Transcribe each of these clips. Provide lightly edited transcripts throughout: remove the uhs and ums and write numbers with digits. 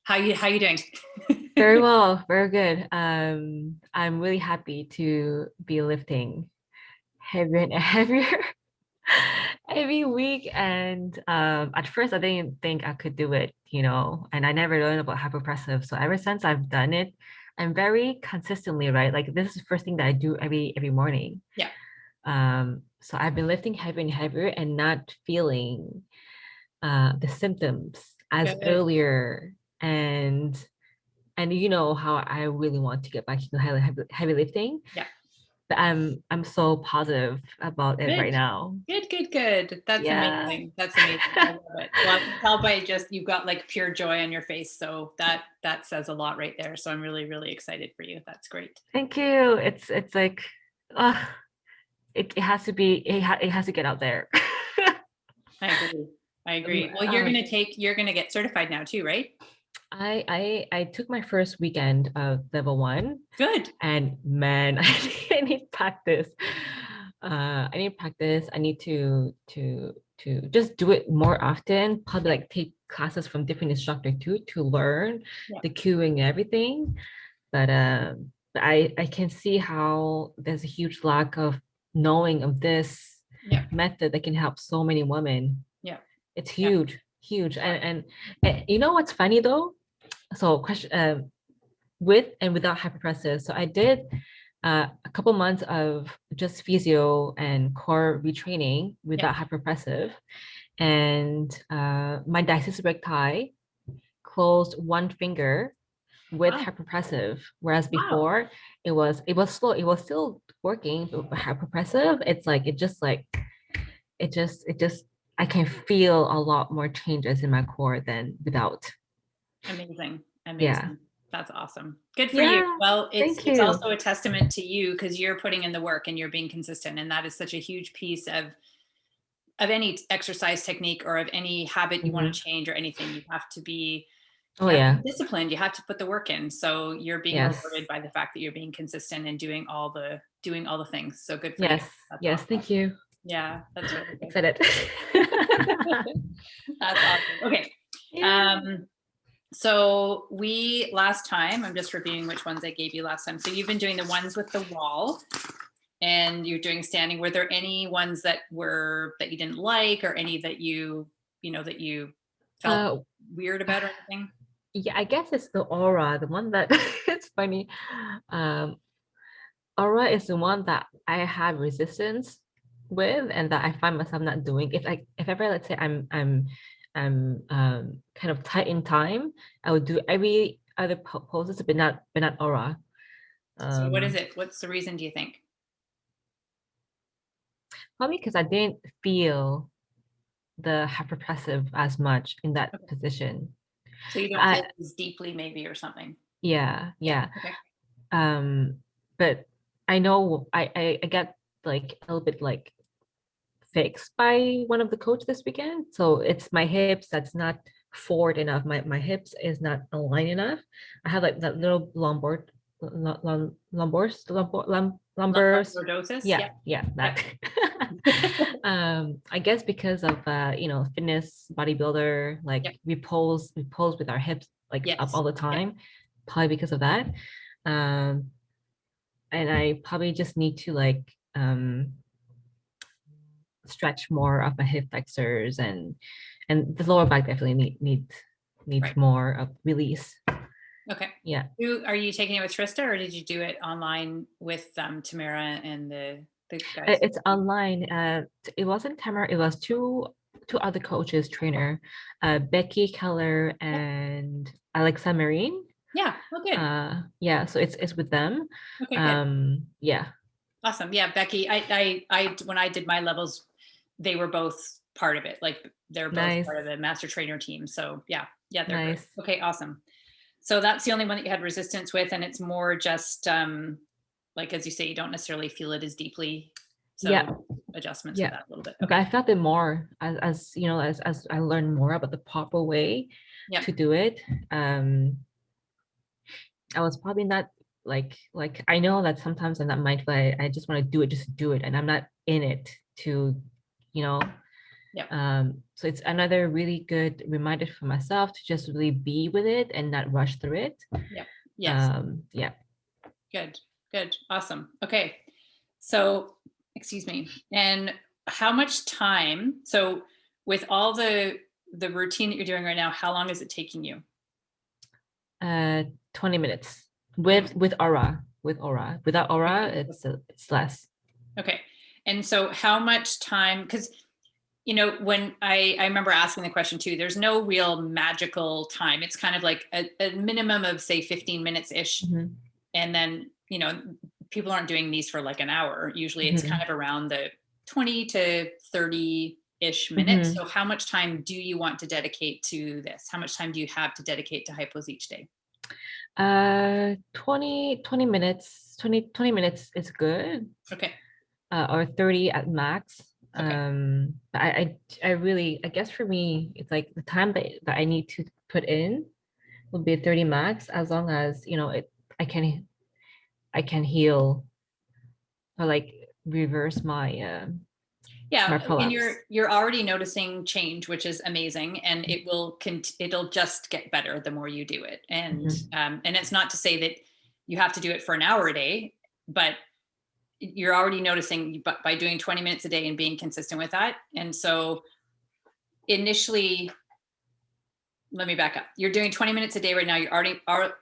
How you doing? Very well, very good. I'm really happy to be lifting heavier and heavier every week. And at first, I didn't think I could do it, and I never learned about hyperpressive. So ever since I've done it, I'm very consistently, right? Like this is the first thing that I do every morning. Yeah. So I've been lifting heavier and heavier and not feeling the symptoms as Good. earlier. And you know how I really want to get back into heavy lifting, Yeah. but I'm so positive about it right Good. now. Good. That's Yeah. amazing. That's amazing. I love it. Well, I can tell by just you've got like pure joy on your face. So that says a lot right there. So I'm really, really excited for you. That's great. Thank you. It's like uh it has to be it has to get out there. I agree. I Um, agree. Well, uh, you're gonna get certified now too, right? I took my first weekend of level one, Good. and man, I need practice. I need practice. I need to just do it more often. Probably like take classes from different instructor too to learn Yeah. the cueing and everything. But I can see how there's a huge lack of knowing of this Yeah. method that can help so many women. Yeah. It's Yeah. huge. And you know what's funny though? So question with and without hyperpressive. So I did a couple months of just physio and core retraining Yeah. without hyperpressive. And my diastasis recti closed one finger with Wow. hyperpressive, whereas Wow. before it was slow. It was still working, but hyperpressive, it's like it just I can feel a lot more changes in my core than without. Amazing. Yeah. Amazing. That's awesome. Good for you. Yeah. Well, it's Thank it's you. also a testament to you because you're putting in the work and you're being consistent. And that is such a huge piece of any exercise technique or of any habit you want Mhm. to change or anything. Oh You have to yeah. be disciplined. You have to put the work in. So you're being Yes. rewarded by the fact that you're being consistent and doing all the things. So good for you. Yes. That's Yes. awesome. Thank you. Yeah, that's really good. Excited. That's awesome. Okay. Yeah. Um, So we last time, I'm just reviewing which ones I gave you last time. So you've been doing the ones with the wall and you're doing standing. Were there any ones that you didn't like or any that you felt Uh, weird about or anything? yeah, I guess it's the aura, the one that it's funny. Um, aura is the one that I have resistance with and that I find myself not doing. If ever let's say I'm kind of tight in time, I would do every other poses, but not aura. So what is Um, it? What's the reason do you think? Probably because I didn't feel the hyperpressive as much in that Okay. position. So you don't feel I it as deeply maybe or something. Yeah, Yeah. yeah. Okay. But I know I get like a little bit like fixed by one of the coach this weekend. So it's my hips that's not forward enough. My hips is not aligned enough. I have like that little Lumbar lumbers. lordosis. Yeah, Yeah. yeah, Yeah. that. I guess because of fitness bodybuilder, Yeah. like we pose with our hips like up Yes. all the Yeah. time, probably because of that. Um, and I probably just need to like stretch more of my hip flexors, and the lower back definitely needs Right. more of release. Okay. Yeah. Are you taking it with Trista or did you do it online with Tamara and the guys? It's online. It wasn't Tamara, it was two other coaches, trainer, Becky Keller Yep. and Alexa Marine. Yeah. Oh, good. Yeah, so it's with them. Okay, good. Yeah. Awesome. Yeah, Becky, when I did my levels, they were both part of it. Like they're both Nice. part of the master trainer team. So yeah, they're great. Nice. Okay, awesome. So that's the only one that you had resistance with, and it's more just like as you say, you don't necessarily feel it as deeply. So Yeah. adjustments with Yeah. that a little bit. But Okay. I felt it more as as I learned more about the proper way Yeah. to do it. Um, I was probably not like I know that sometimes I'm not mindful. I just want to do it just to do it, and I'm not in it to, you know, So it's another really good reminder for myself to just really be with it and not rush through it. Yep. Yes. Yeah. Good. Awesome. Okay. So, excuse me. And how much time? So, with all the routine that you're doing right now, how long is it taking you? 20 minutes with aura. With aura. Without aura, it's less. Okay. And so, how much time? Because when I remember asking the question too, there's no real magical time. It's kind of like a minimum of say 15 minutes ish. Mhm. And then, people aren't doing these for like an hour. Usually it's kind of around the 20 to 30-ish minutes. So how much time do you want to dedicate to this? How much time do you have to dedicate to hypos each day? 20 minutes. 20 minutes is good. Okay. Or 30 at max. Okay. I really, I guess for me, it's like the time that I need to put in will be 30 max, as long as, I can heal or like reverse my Yeah, and prolapse. you're already noticing change, which is amazing, and it'll just get better the more you do it. And it's not to say that you have to do it for an hour a day, but you're already noticing by doing 20 minutes a day and being consistent with that. And so initially, let me back up. You're doing 20 minutes a day right now. You're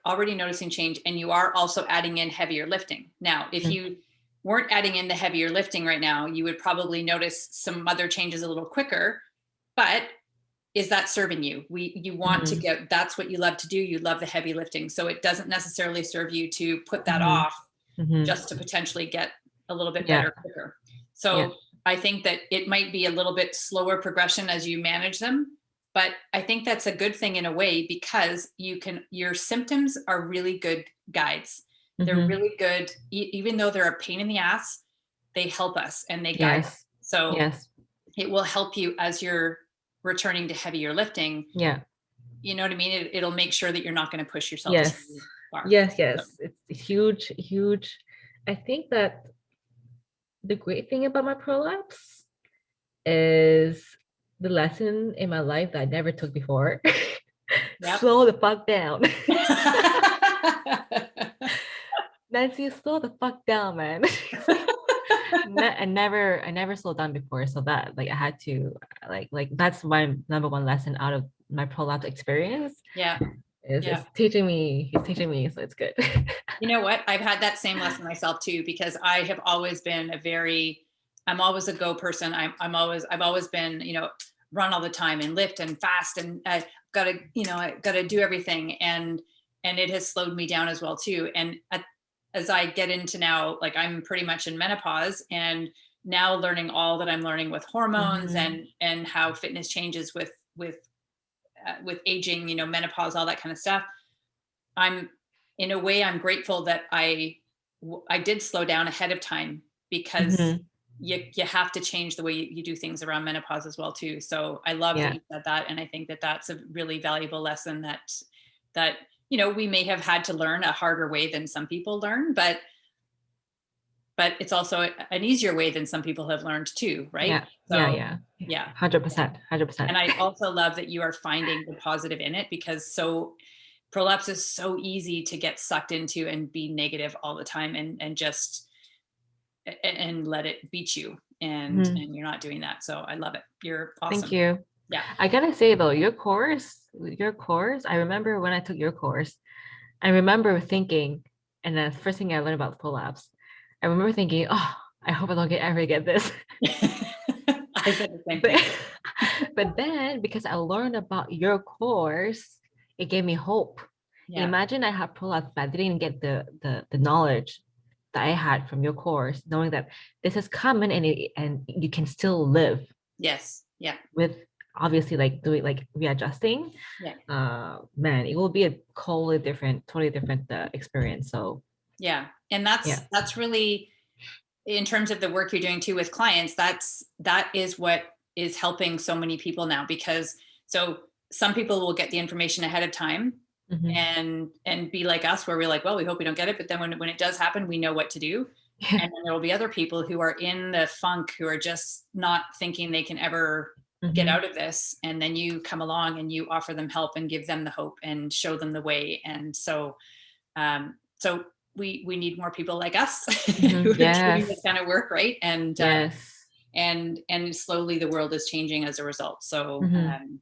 already noticing change, and you are also adding in heavier lifting. Now, if you weren't adding in the heavier lifting right now, you would probably notice some other changes a little quicker. But is that serving you? You want to get, that's what you love to do. You love the heavy lifting. So it doesn't necessarily serve you to put that off just to potentially get a little bit better quicker. So I think that it might be a little bit slower progression as you manage them. But I think that's a good thing in a way, because your symptoms are really good guides. They're really good. Even though they're a pain in the ass, they help us and they guide us. So it will help you as you're returning to heavier lifting. Yeah. You know what I mean? It'll make sure that you're not going to push yourself Yes. too far. Yes. It's huge. I think that the great thing about my prolapse is the lesson in my life that I never took before. Slow the fuck down. Nancy, slow the fuck down, man. I never slowed down before, so that like I had to like that's my number one lesson out of my prolapse experience. It's teaching me. He's teaching me, so it's good. You know what? I've had that same lesson myself too, because I have always been I'm always a go person. I've always been, run all the time and lift and fast, and I gotta do everything. And it has slowed me down as well too. And as I get into now, like I'm pretty much in menopause, and now learning all that I'm learning with hormones and how fitness changes with aging, menopause, all that kind of stuff. In a way, I'm grateful that I did slow down ahead of time, because you have to change the way you do things around menopause as well too. So I love that you said that, and I think that that's a really valuable lesson that we may have had to learn a harder way than some people learn, but it's also an easier way than some people have learned too, right? Yeah. 100%. And I also love that you are finding the positive in it, because prolapse is so easy to get sucked into and be negative all the time and just let it beat you, and you're not doing that. So I love it. You're awesome. Thank you. Yeah. I gotta say though, your course, I remember when I took your course, I remember thinking, and the first thing I learned about prolapse, I remember thinking, oh, I hope I don't ever get this. I said the same thing. But then, because I learned about your course, it gave me hope. Imagine I had prolapse, but I didn't get the knowledge that I had from your course, knowing that this is common and you can still live. Yes. Yeah. With obviously like doing like readjusting. Man, it will be a totally different experience. So and that's really, in terms of the work you're doing too with clients, that is what is helping so many people now, because so some people will get the information ahead of time and be like us, where we're like, well, we hope we don't get it, but then when it does happen, we know what to do. And then there will be other people who are in the funk, who are just not thinking they can ever get Mhm. out of this, and then you come along and you offer them help and give them the hope and show them the way. And so we need more people like us Mhm. who are doing Yes. this kind of work, right? Yes. And slowly the world is changing as a result. So Mhm.